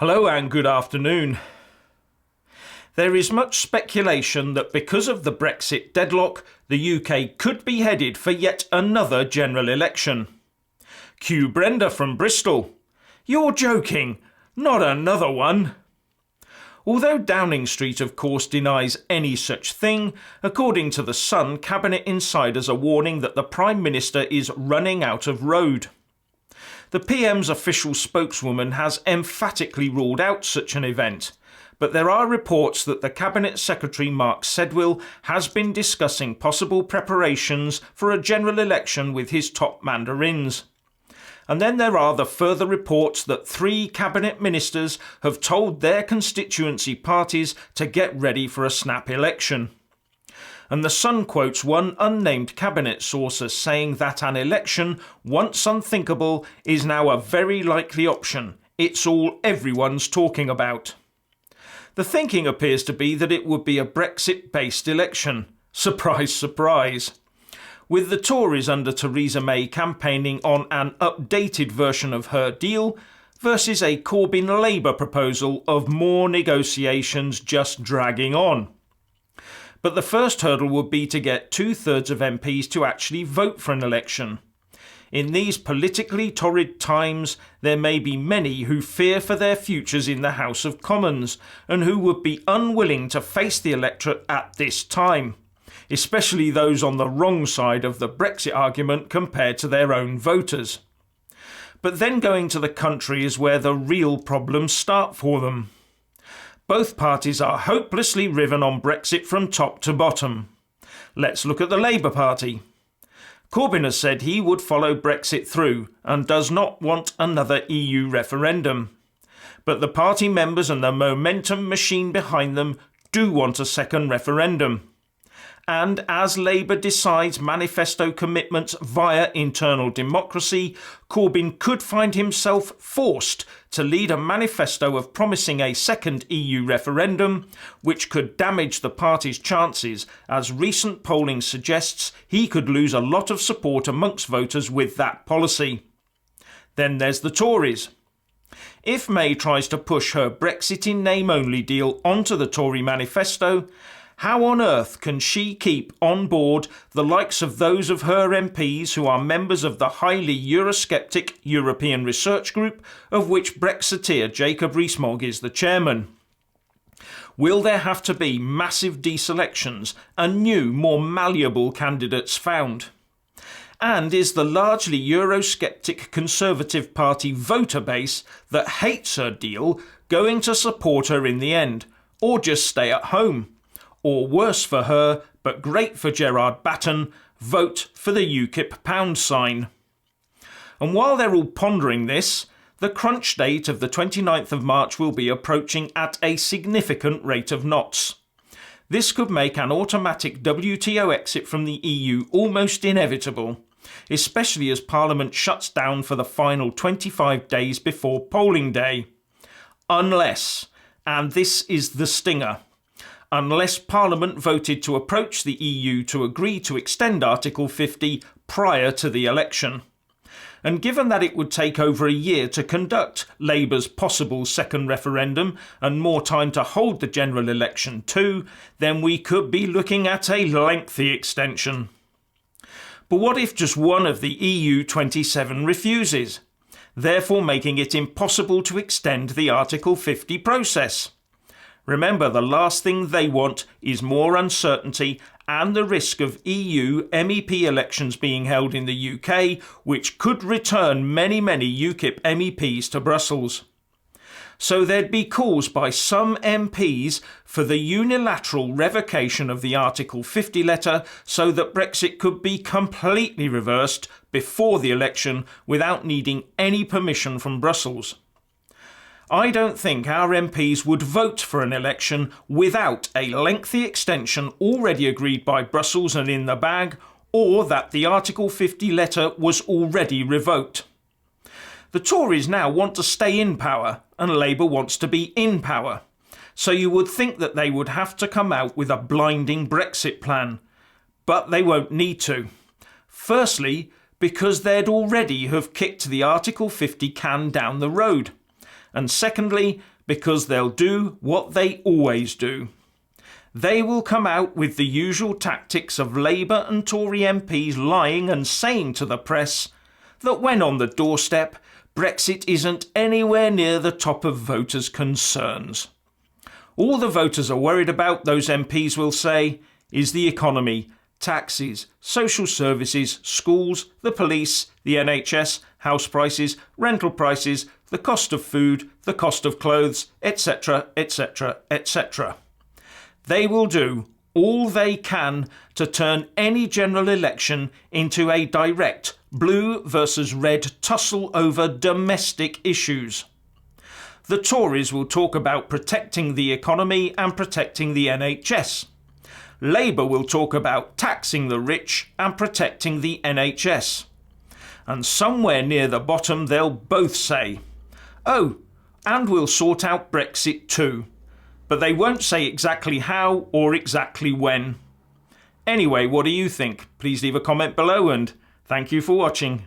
Hello and good afternoon. There is much speculation that because of the Brexit deadlock, the UK could be headed for yet another general election. Cue Brenda from Bristol. You're joking, not another one. Although Downing Street of course denies any such thing, according to The Sun, Cabinet insiders are warning that the Prime Minister is running out of road. The PM's official spokeswoman has emphatically ruled out such an event, but there are reports that the Cabinet Secretary Mark Sedwill has been discussing possible preparations for a general election with his top mandarins. And then there are the further reports that 3 cabinet ministers have told their constituency parties to get ready for a snap election. And The Sun quotes one unnamed cabinet source as saying that an election, once unthinkable, is now a very likely option. It's all everyone's talking about. The thinking appears to be that it would be a Brexit-based election. Surprise, surprise. With the Tories under Theresa May campaigning on an updated version of her deal versus a Corbyn Labour proposal of more negotiations just dragging on. But the first hurdle would be to get 2/3 of MPs to actually vote for an election. In these politically torrid times, there may be many who fear for their futures in the House of Commons and who would be unwilling to face the electorate at this time, especially those on the wrong side of the Brexit argument compared to their own voters. But then going to the country is where the real problems start for them. Both parties are hopelessly riven on Brexit from top to bottom. Let's look at the Labour Party. Corbyn has said he would follow Brexit through and does not want another EU referendum. But the party members and the momentum machine behind them do want a second referendum. And as Labour decides manifesto commitments via internal democracy, Corbyn could find himself forced to lead a manifesto of promising a second EU referendum, which could damage the party's chances, as recent polling suggests he could lose a lot of support amongst voters with that policy. Then there's the Tories. If May tries to push her Brexit in name-only deal onto the Tory manifesto, how on earth can she keep on board the likes of those of her MPs who are members of the highly Eurosceptic European Research Group, of which Brexiteer Jacob Rees-Mogg is the chairman? Will there have to be massive deselections and new, more malleable candidates found? And is the largely Eurosceptic Conservative Party voter base that hates her deal going to support her in the end, or just stay at home? Or worse for her, but great for Gerard Batten, vote for the UKIP pound sign. And while they're all pondering this, the crunch date of the 29th of March will be approaching at a significant rate of knots. This could make an automatic WTO exit from the EU almost inevitable, especially as Parliament shuts down for the final 25 days before polling day. Unless, and this is the stinger, unless Parliament voted to approach the EU to agree to extend Article 50 prior to the election. And given that it would take over a year to conduct Labour's possible second referendum and more time to hold the general election too, then we could be looking at a lengthy extension. But what if just one of the EU 27 refuses, therefore making it impossible to extend the Article 50 process? Remember, the last thing they want is more uncertainty and the risk of EU MEP elections being held in the UK, which could return many UKIP MEPs to Brussels. So there'd be calls by some MPs for the unilateral revocation of the Article 50 letter so that Brexit could be completely reversed before the election without needing any permission from Brussels. I don't think our MPs would vote for an election without a lengthy extension already agreed by Brussels and in the bag, or that the Article 50 letter was already revoked. The Tories now want to stay in power, and Labour wants to be in power. So you would think that they would have to come out with a blinding Brexit plan. But they won't need to. Firstly, because they'd already have kicked the Article 50 can down the road. And secondly, because they'll do what they always do. They will come out with the usual tactics of Labour and Tory MPs lying and saying to the press that when on the doorstep, Brexit isn't anywhere near the top of voters' concerns. All the voters are worried about, those MPs will say, is the economy, taxes, social services, schools, the police, the NHS, house prices, rental prices, the cost of food, the cost of clothes, etc., etc., etc. They will do all they can to turn any general election into a direct blue versus red tussle over domestic issues. The Tories will talk about protecting the economy and protecting the NHS. Labour will talk about taxing the rich and protecting the NHS. And somewhere near the bottom they'll both say, oh, and we'll sort out Brexit too. But they won't say exactly how or exactly when. Anyway, what do you think? Please leave a comment below and thank you for watching.